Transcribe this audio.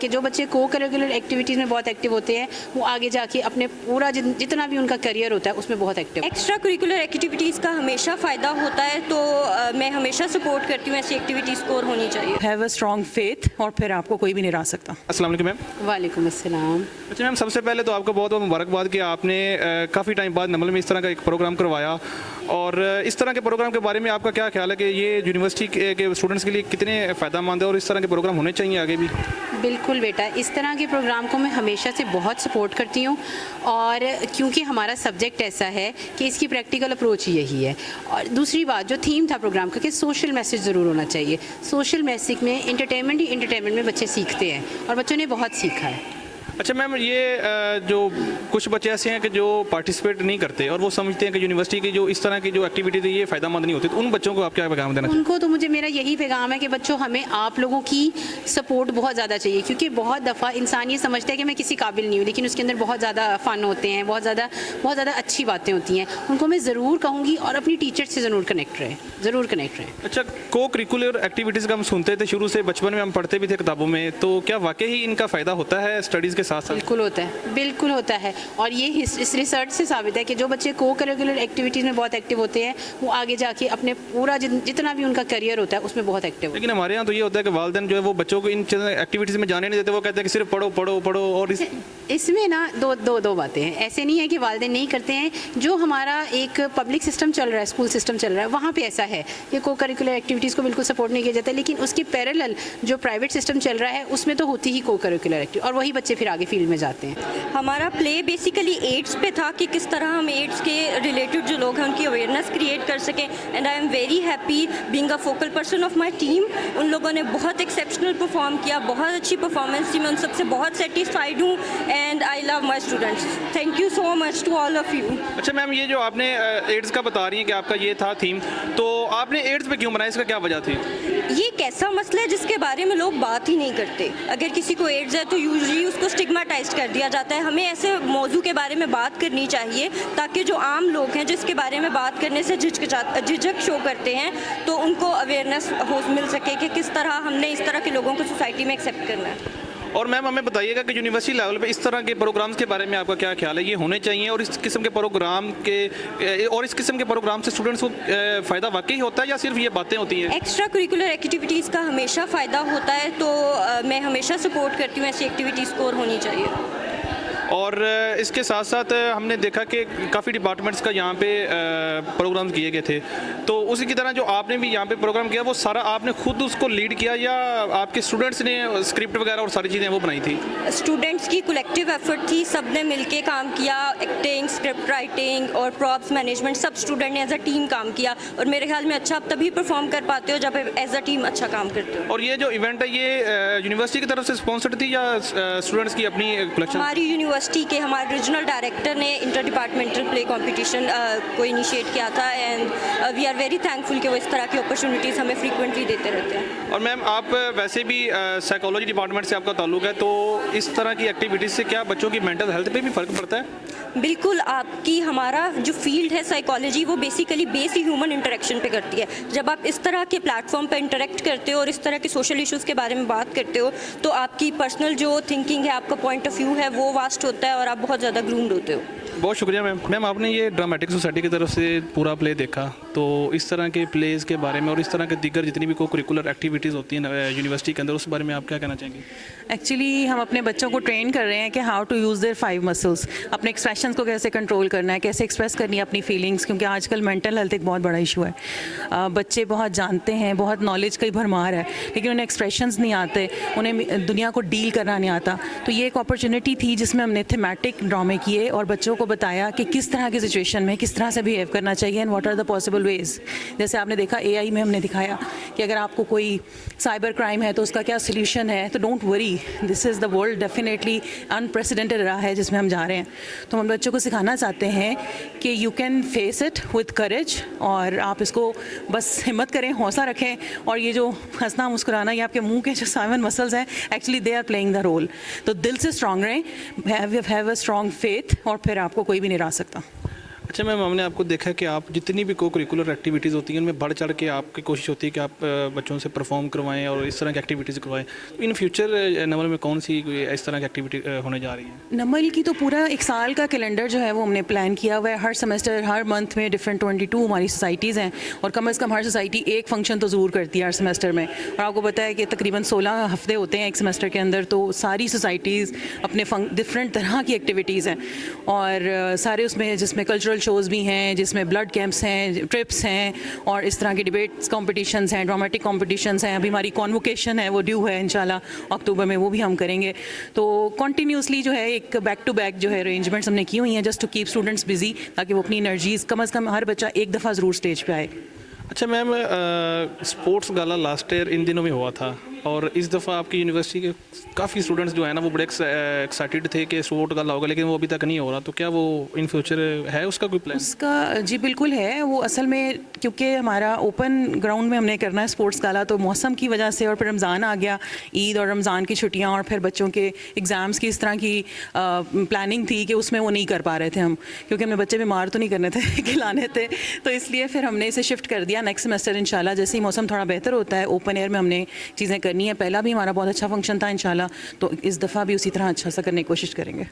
कि जो बच्चे को करिकुलर एक्टिविटीज़ में बहुत एक्टिव होते हैं वो आगे जाके अपने पूरा जितना भी उनका करियर होता है उसमें बहुत एक्टिव। एक्स्ट्रा करिकुलर एक्टिविटीज़ का हमेशा फ़ायदा होता है, तो मैं हमेशा सपोर्ट करती हूँ ऐसी एक्टिविटीज़ को और होनी चाहिए। हैव अ स्ट्रॉन्ग फेथ और फिर आपको कोई भी नहीं हरा सकता। अस्सलाम वालेकुम मैम। वालेकुम अस्सलाम। अच्छा मैम, सबसे पहले तो आपको बहुत बहुत मुबारकबाद कि आपने काफ़ी टाइम बाद नमल में इस तरह का एक प्रोग्राम करवाया, और इस तरह के प्रोग्राम के बारे में आपका क्या ख्याल है कि ये यूनिवर्सिटी के स्टूडेंट्स के लिए कितने फ़ायदेमंद है और इस तरह के प्रोग्राम होने चाहिए आगे भी? बिल्कुल बेटा, इस तरह के प्रोग्राम को मैं हमेशा से बहुत सपोर्ट करती हूँ, और क्योंकि हमारा सब्जेक्ट ऐसा है कि इसकी प्रैक्टिकल अप्रोच ही यही है। और दूसरी बात, जो थीम था प्रोग्राम का कि सोशल मैसेज ज़रूर होना चाहिए। सोशल मैसेज में इंटरटेनमेंट में बच्चे सीखते हैं और बच्चों ने बहुत सीखा है। अच्छा मैम, ये जो कुछ बच्चे ऐसे हैं कि जो पार्टिसिपेट नहीं करते और वो समझते हैं कि यूनिवर्सिटी की जो इस तरह की जो एक्टिविटीज़ है ये फ़ायदेमंद नहीं होती, तो उन बच्चों को आप क्या पैगाम देना? उनको तो मुझे मेरा यही पैगाम है कि बच्चों, हमें आप लोगों की सपोर्ट बहुत ज़्यादा चाहिए, क्योंकि बहुत दफ़ा इंसान ये समझता है कि मैं किसी काबिल नहीं हूँ, लेकिन उसके अंदर बहुत ज़्यादा फ़न होते हैं, बहुत ज़्यादा अच्छी बातें होती हैं। उनको मैं ज़रूर कहूँगी और अपनी टीचर से ज़रूर कनेक्ट रहें। अच्छा, को करिकुलर एक्टिविटीज़ का हम सुनते थे शुरू से, बचपन में हम पढ़ते भी थे किताबों में, तो क्या वाकई ही इनका फ़ायदा होता है स्टडीज़ के साथ साथ? बिल्कुल होता है। और ये इस रिसर्च से साबित है कि जो बच्चे को करिकुलर एक्टिविटीज़ में बहुत एक्टिव होते हैं वो आगे जाके अपने पूरा जितना भी उनका करियर होता है उसमें बहुत एक्टिव। लेकिन हमारे यहाँ तो ये होता है कि वालिदैन जो है वो बच्चों को इन एक्टिविटीज़ में जाने नहीं देते, वो कहते हैं कि सिर्फ पढ़ो। और इसमें ना दो बातें हैं। ऐसे नहीं है कि वालिदैन नहीं करते हैं। जो हमारा एक पब्लिक सिस्टम चल रहा है, स्कूल सिस्टम चल रहा है, वहाँ पे ऐसा है कि को करिकुलर एक्टिविटीज़ को बिल्कुल सपोर्ट नहीं किया जाता, लेकिन उसके पैरेलल जो प्राइवेट सिस्टम चल रहा है उसमें तो होती ही को करिकुलर एक्टिविटी, और वही बच्चे फिर आगे फील्ड में जाते हैं। हमारा प्ले बेसिकली एड्स पे था कि किस तरह हम एड्स के रिलेटेड जो लोग हैं उनकी अवेयरनेस क्रिएट कर सकें, and I am very happy being a focal person of my team. उन लोगों ने बहुत एक्सेप्शनल परफॉर्म किया, बहुत अच्छी परफॉर्मेंस थी, मैं उन सबसे बहुत सेटिस्फाइड हूँ, and I love my students. Thank you so much to all of you. अच्छा मैम, ये जो आपने एड्स का बता रही हैं कि आपका ये था थीम, तो आपने एड्स पे क्यों बनाया, इसका क्या वजह थी? ये एक ऐसा मसला है जिसके बारे में लोग बात ही नहीं करते। अगर किसी को एड्स है तो यूजली उसको स्टिग्माटाइज कर दिया जाता है। हमें ऐसे मौजू के बारे में बात करनी चाहिए ताकि जो आम लोग हैं जिसके बारे में बात करने से झिझक शो करते हैं, तो उनको अवेयरनेस मिल सके कि किस तरह हमने इस तरह के लोगों को सोसाइटी में एक्सेप्ट करना है। और मैम हमें बताइएगा कि यूनिवर्सिटी लेवल पे इस तरह के प्रोग्राम्स के बारे में आपका क्या ख्याल है, ये होने चाहिए, और इस किस्म के प्रोग्राम से स्टूडेंट्स को फ़ायदा वाकई होता है या सिर्फ ये बातें होती हैं? एक्स्ट्रा करिकुलर एक्टिविटीज़ का हमेशा फ़ायदा होता है, तो मैं हमेशा सपोर्ट करती हूँ ऐसी एक्टिविटीज़ को और होनी चाहिए। और इसके साथ साथ हमने देखा कि काफ़ी डिपार्टमेंट्स का यहाँ पे प्रोग्राम किए गए थे, तो उसी की तरह जो आपने भी यहाँ पे प्रोग्राम किया वो सारा आपने खुद उसको लीड किया या आपके स्टूडेंट्स ने स्क्रिप्ट वगैरह और सारी चीज़ें वो बनाई थी? स्टूडेंट्स की कलेक्टिव एफर्ट थी, सब ने मिलके काम किया। एक्टिंग, स्क्रिप्ट राइटिंग और प्रॉप्स मैनेजमेंट, सब स्टूडेंट ने एज अ टीम काम किया, और मेरे ख्याल में अच्छा आप तभी परफॉर्म कर पाते हो जब एज अ टीम अच्छा काम करते हो। और ये जो इवेंट है ये यूनिवर्सिटी की तरफ से स्पॉन्सर्ड थी या स्टूडेंट्स की अपनी कलेक्शन? हमारी यूनिवर्सिटी के हमारे रीजनल डायरेक्टर ने इंटर डिपार्टमेंटल प्ले कंपटीशन को इनिशिएट किया था, and we are very thankful कि वो इस तरह की अपॉर्चुनिटीज़ हमें फ्रीक्वेंटली देते रहते हैं। और मैम, आप वैसे भी साइकोलॉजी डिपार्टमेंट से आपका ताल्लुक है, तो इस तरह की एक्टिविटीज़ से क्या बच्चों की मेंटल हेल्थ पे भी फ़र्क पड़ता है? बिल्कुल, आपकी हमारा जो फील्ड है साइकोलॉजी वो बेसिकली बेस ही ह्यूमन इंटरेक्शन पे करती है। जब आप इस तरह के प्लेटफॉर्म पे इंटरेक्ट करते हो और इस तरह के सोशल इश्यूज़ के बारे में बात करते हो, तो आपकी पर्सनल जो थिंकिंग है, आपका पॉइंट ऑफ व्यू है, वो वास्ट होता है और आप बहुत ज़्यादा ग्रूम्ड होते हो। बहुत शुक्रिया मैम। आपने ये ड्रामेटिक सोसाइटी की तरफ से पूरा प्ले देखा, तो इस तरह के प्लेज़ के बारे में और इस तरह के दीगर जितनी भी को करिकुलर एक्टिविटीज़ होती हैं यूनिवर्सिटी के अंदर, उस बारे में आप क्या कहना चाहेंगे? एक्चुअली हम अपने बच्चों को ट्रेन कर रहे हैं कि how to use their 5 muscles, अपने एक्सप्रेशंस को कैसे कंट्रोल करना है, कैसे एक्सप्रेस करनी है अपनी फीलिंग्स, क्योंकि आजकल मेंटल हेल्थ एक बहुत बड़ा इशू है। बच्चे बहुत जानते हैं, बहुत नॉलेज की भरमार है, लेकिन उन्हें एक्सप्रेशंस नहीं आते, उन्हें दुनिया को डील करना नहीं आता। तो ये एक अपॉर्चुनिटी थी जिसमें हमने थीमेटिक ड्रामे किए और बच्चों को बताया कि किस तरह की सिचुएशन में किस तरह से बिहेव करना चाहिए and what are the possible ways. जैसे आपने देखा एआई में हमने दिखाया कि अगर आपको कोई साइबर क्राइम है तो उसका क्या सोल्यूशन है, तो don't worry, this is the world definitely unprecedented रहा है जिसमें हम जा रहे हैं। तो हम बच्चों को सिखाना चाहते हैं कि you can face it with courage, और आप इसको बस हिम्मत करें, हौसला रखें, और ये जो हंसना मुस्कुराना, ये आपके मुंह के जो 7 मसल्स हैं, actually they are playing the role. तो दिल से स्ट्रांग रहें, हैव अ स्ट्रांग फेथ, और फिर आपको कोई भी नहीं हरा सकता। अच्छा मैम, हमने आपको देखा कि आप जितनी भी को करिकुलर एक्टिविटीज़ होती हैं उनमें बढ़ चढ़ के आपकी कोशिश होती है कि आप बच्चों से परफॉर्म करवाएं और इस तरह की एक्टिविटीज़ करवाएं। तो इन फ्यूचर नवल में कौन सी कोई इस तरह की एक्टिविटी होने जा रही है? नमल की तो पूरा एक साल का कैलेंडर जो है वो हमने प्लान किया हुआ है। हर सेमेस्टर हर मंथ में डिफरेंट 22 हमारी सोसाइटीज़ हैं और कम से कम हर सोसाइटी एक फंक्शन तो ज़रूर करती है हर सेमेस्टर में। और आपको पता है कि तकरीबन 16 हफ्ते होते हैं एक सेमेस्टर के अंदर, तो सारी सोसाइटीज़ अपने डिफरेंट तरह की एक्टिविटीज़ हैं और सारे उसमें जिसमें कल्चरल शोज़ भी हैं, जिसमें ब्लड कैंप्स हैं, ट्रिप्स हैं और इस तरह की डिबेट्स कॉम्पिटिशन्स हैं, ड्रामेटिक कॉम्पिटिशन्स हैं। अभी हमारी कॉन्वोकेशन है वो ड्यू है इंशाल्लाह अक्टूबर में, वो भी हम करेंगे। तो कॉन्टीन्यूसली जो है एक बैक टू बैक जो है अरेंजमेंट्स हमने की हुई हैं just to keep students busy, ताकि वो अपनी एनर्जीज़ कम से कम हर बच्चा एक दफ़ा ज़रूर स्टेज पे आए। अच्छा ma'am, sports gala last year in दिनों में हुआ था और इस दफ़ा आपकी यूनिवर्सिटी के काफ़ी स्टूडेंट्स जो है ना वो बड़े एक्साइटेड थे कि स्पोर्ट गाला होगा, लेकिन वो अभी तक नहीं हो रहा। तो क्या वो इन फ्यूचर है उसका कोई प्लान? उसका जी बिल्कुल है। वो असल में क्योंकि हमारा ओपन ग्राउंड में हमने करना है स्पोर्ट्स गाला, तो मौसम की वजह से और फिर रमज़ान आ गया, ईद और रमज़ान की छुट्टियां और फिर बच्चों के एग्ज़ाम्स की इस तरह की प्लानिंग थी कि उसमें वो नहीं कर पा रहे थे हम, क्योंकि हमें बच्चे बीमार तो नहीं करने थे खिलाने थे। तो इसलिए फिर हमने इसे शिफ्ट कर दिया नेक्स्ट सेमेस्टर इंशाल्लाह। जैसे ही मौसम थोड़ा बेहतर होता है ओपन एयर में हमने चीज़ें करनी है। पहला भी हमारा बहुत अच्छा फंक्शन था इंशाल्लाह, तो इस दफ़ा भी उसी तरह अच्छा सा करने की कोशिश करेंगे।